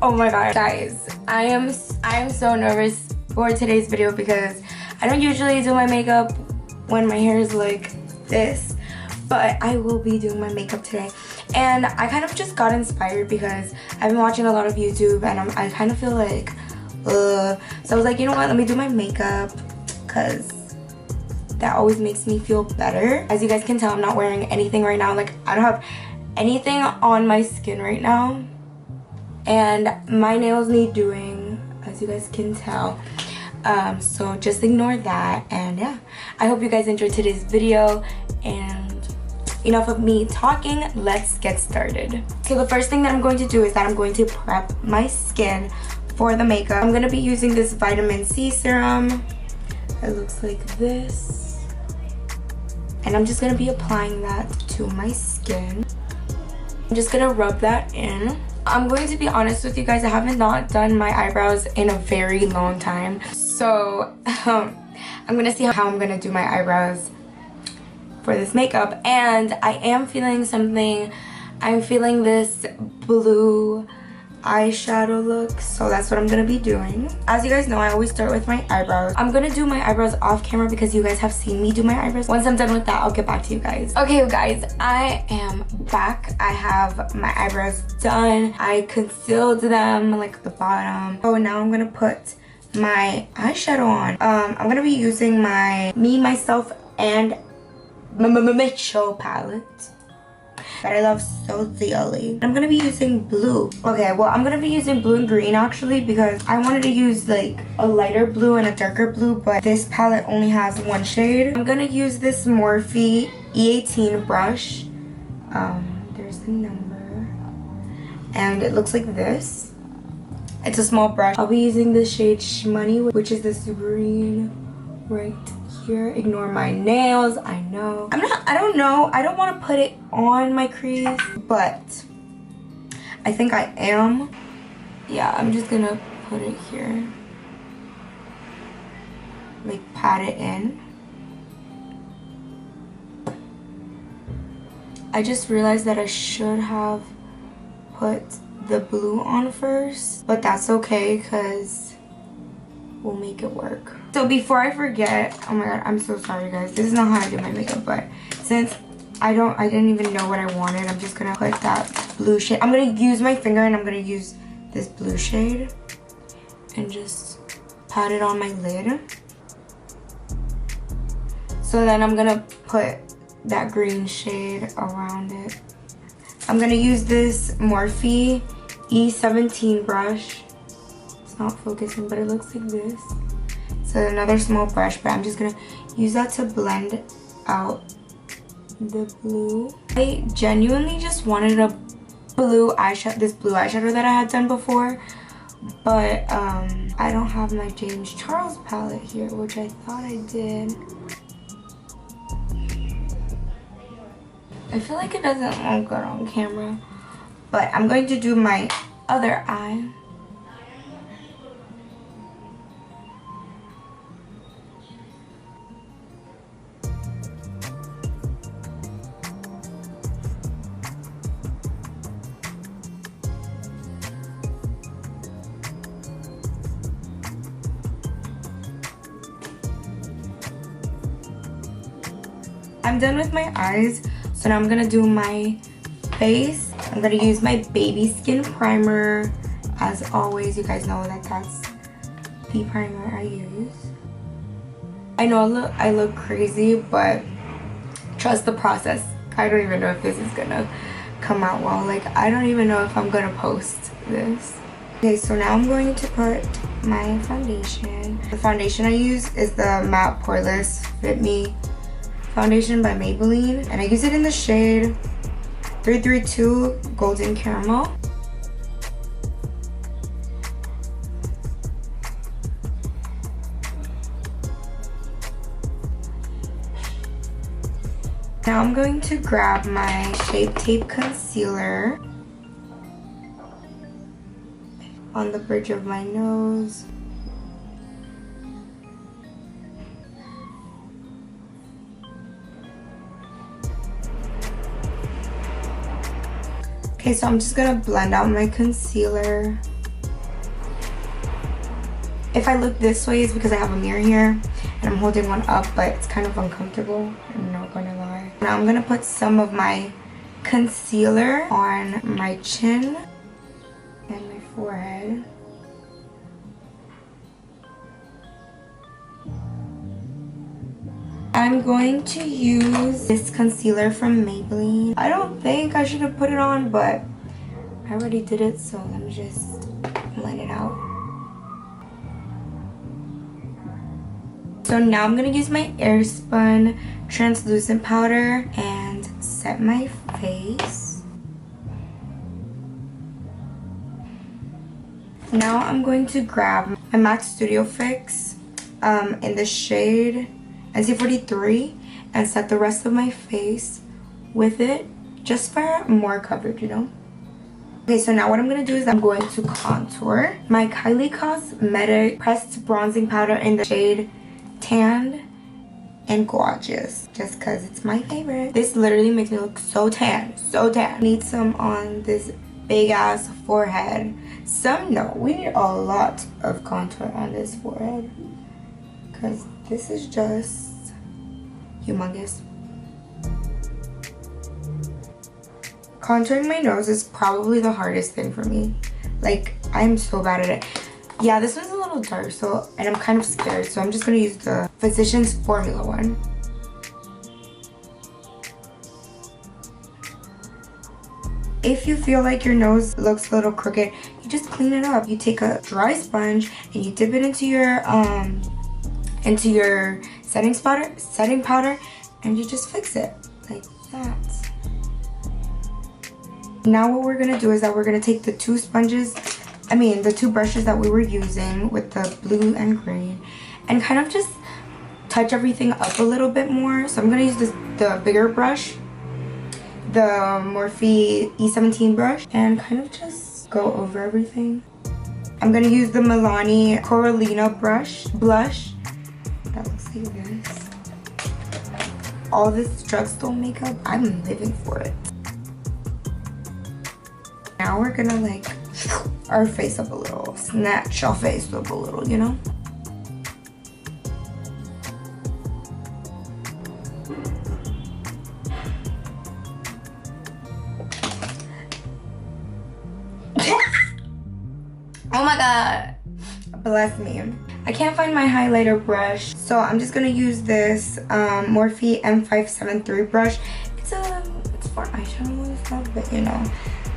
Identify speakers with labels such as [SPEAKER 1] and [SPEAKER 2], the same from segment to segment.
[SPEAKER 1] Oh my god, guys, I am so nervous for today's video because I don't usually do my makeup when my hair is like this, but I will be doing my makeup today. And I kind of just got inspired because I've been watching a lot of YouTube and I kind of feel like so I was like, you know what, let me do my makeup because that always makes me feel better. As you guys can tell, I'm not wearing anything right now. Like, I don't have anything on my skin right now, and my nails need doing, as you guys can tell. So just ignore that. And yeah, I hope you guys enjoyed today's video, and enough of me talking, let's get started. So the first thing that I'm going to do is that I'm going to prep my skin for the makeup. I'm going to be using this vitamin C serum. It looks like this. And I'm just going to be applying that to my skin. I'm just going to rub that in. I'm going to be honest with you guys, I haven't not done my eyebrows in a very long time. So I'm going to see how I'm going to do my eyebrows for this makeup. And I am feeling something. I'm feeling this blue eyeshadow look, so that's what I'm gonna be doing. As you guys know, I always start with my eyebrows. I'm gonna do my eyebrows off camera because you guys have seen me do my eyebrows. Once I'm done with that, I'll get back to you guys. Okay guys, I am back. I have my eyebrows done. I concealed them, like the bottom. Oh, now I'm gonna put my eyeshadow on. I'm gonna be using my Me, Myself, and MMMMitchell palette that I love so dearly. I'm gonna be using blue. Okay, well, I'm gonna be using blue and green actually because I wanted to use like a lighter blue and a darker blue, but this palette only has one shade. I'm gonna use this Morphe E18 brush. There's the number. And it looks like this. It's a small brush. I'll be using the shade Shmoney, which is this green right here. Ignore my nails, I know. I don't know. I don't want to put it on my crease, but I think I am. Yeah, I'm just gonna put it here. Like, pat it in. I just realized that I should have put the blue on first, but that's okay because we'll make it work. So before I forget, oh my god, I'm so sorry guys, this is not how I do my makeup, but since I didn't even know what I wanted, I'm just gonna put that blue shade. I'm gonna use my finger and I'm gonna use this blue shade and just pat it on my lid. So then I'm gonna put that green shade around it. I'm gonna use this Morphe E17 brush. Not focusing, but it looks like this. So another small brush, but I'm just gonna use that to blend out the blue. I genuinely just wanted a blue eyeshadow, this blue eyeshadow that I had done before, but I don't have my James Charles palette here, which I thought I did. I feel like it doesn't look good on camera, but I'm going to do my other eye. I'm done with my eyes, so now I'm gonna do my face. I'm gonna use my baby skin primer. As always, you guys know that that's the primer I use. I know I look crazy, but trust the process. I don't even know if this is gonna come out well. Like, I don't even know if I'm gonna post this. Okay, so now I'm going to put my foundation. The foundation I use is the matte poreless Fit Me foundation by Maybelline, and I use it in the shade 332 Golden Caramel. Now I'm going to grab my Shape Tape concealer on the bridge of my nose. Okay, so I'm just gonna blend out my concealer. If I look this way, it's because I have a mirror here and I'm holding one up, but it's kind of uncomfortable, I'm not gonna lie. Now I'm gonna put some of my concealer on my chin and my forehead. I'm going to use this concealer from Maybelline. I don't think I should have put it on, but I already did it, so let me just blend it out. So now I'm going to use my Airspun translucent powder and set my face. Now I'm going to grab my MAC Studio Fix in the shade NC43 and set the rest of my face with it just for more coverage, you know. Okay, so now what I'm going to do is I'm going to contour my kyliecosmetics pressed bronzing powder in the shade Tanned and Gorgeous, just because it's my favorite. This literally makes me look so tan, so tan. Need some on this big ass forehead. We need a lot of contour on this forehead because this is just humongous. Contouring my nose is probably the hardest thing for me. Like, I'm so bad at it. Yeah, this one's a little dark, so, and I'm kind of scared, so I'm just gonna use the Physiciansformula one. If you feel like your nose looks a little crooked, you just clean it up. You take a dry sponge and you dip it into your setting powder, and you just fix it like that. Now what we're gonna do is that we're gonna take the two brushes that we were using with the blue and green and kind of just touch everything up a little bit more. So I'm gonna use the bigger brush, the Morphe E17 brush, and kind of just go over everything. I'm gonna use the Milani Coralina blush that looks like this. All this drugstore makeup, I'm living for it. Now we're gonna like our face up a little, snatch our face up a little, you know? Oh my god, bless me. I can't find my highlighter brush, so I'm just gonna use this Morphe M573 brush. It's for eyeshadow and stuff, but you know,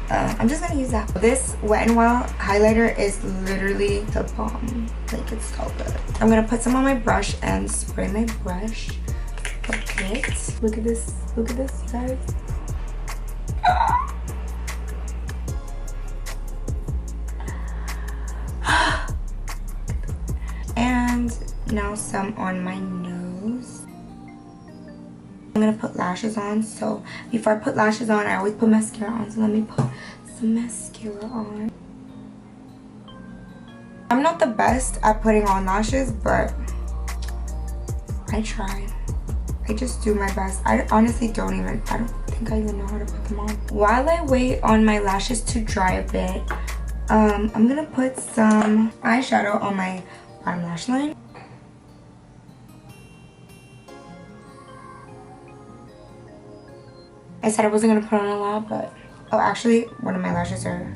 [SPEAKER 1] I'm just gonna use that. This Wet n Wild highlighter is literally the bomb. Like, it's so good. I'm gonna put some on my brush and spray my brush a bit. Look at this, you guys. And now some on my nose. I'm gonna put lashes on, so before I put lashes on, I always put mascara on, so let me put some mascara on. I'm not the best at putting on lashes, but I try. I just do my best. I honestly I don't think I even know how to put them on. While I wait on my lashes to dry a bit, I'm gonna put some eyeshadow on my bottom lash line. I said I wasn't gonna put on a lot, but oh, actually one of my lashes are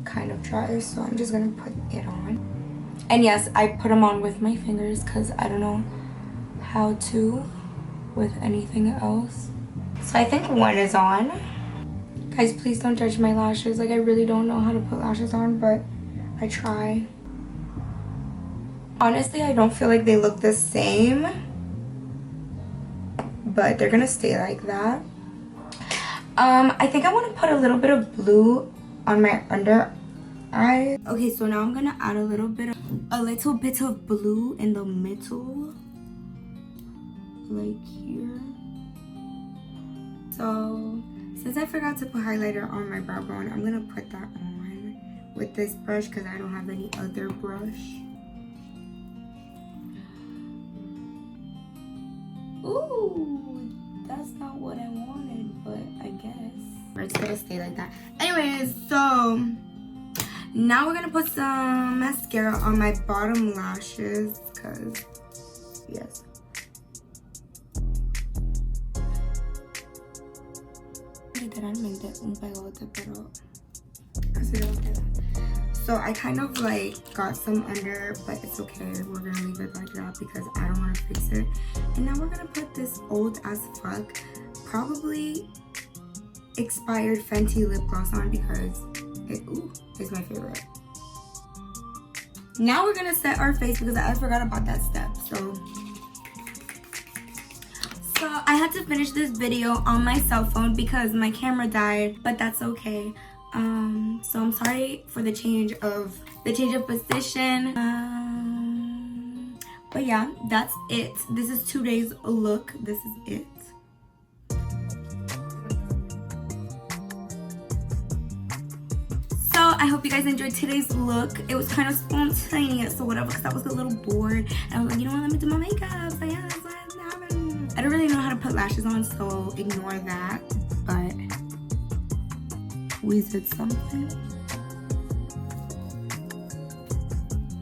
[SPEAKER 1] kind of dry, so I'm just gonna put it on. And yes, I put them on with my fingers because I don't know how to with anything else. So I think one is on. Guys, please don't judge my lashes. Like, I really don't know how to put lashes on, but I try. Honestly, I don't feel like they look the same, but they're gonna stay like that. I think I want to put a little bit of blue on my under eye. Okay, so now I'm gonna add a little bit of blue in the middle, like here. So since I forgot to put highlighter on my brow bone, I'm gonna put that on with this brush because I don't have any other brush. Ooh, that's not what I wanted, but I guess it's gonna stay like that. Anyways, so Now we're gonna put some mascara on my bottom lashes, cause yes. Literalmente un pegote, pero así lo queda. So I kind of like got some under, but it's okay. We're gonna leave it like that because I don't want to fix it. And now we're gonna put this old as fuck, probably expired Fenty lip gloss on because it is my favorite. Now we're gonna set our face because I forgot about that step. So I had to finish this video on my cell phone because my camera died, but that's okay. So I'm sorry for the change of position. But yeah, that's it. This is today's look. This is it. So I hope you guys enjoyed today's look. It was kind of spontaneous or whatever because I was a little bored. And I was like, you know what, let me do my makeup. So yeah, that's what happened. I don't really know how to put lashes on, so ignore that. But we did something.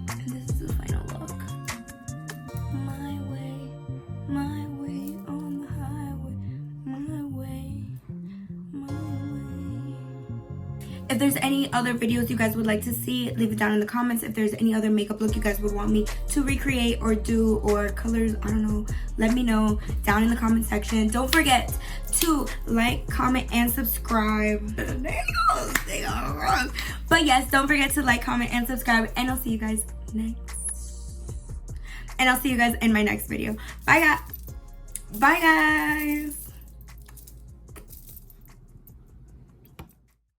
[SPEAKER 1] And this is the final look. My way on the highway. My way. If there's any other videos you guys would like to see, leave it down in the comments. If there's any other makeup look you guys would want me to recreate or do, or colors, I don't know, let me know down in the comment section. Don't forget to like, comment, and subscribe. But yes, don't forget to like, comment, and subscribe, and I'll see you guys in my next video. Bye guys.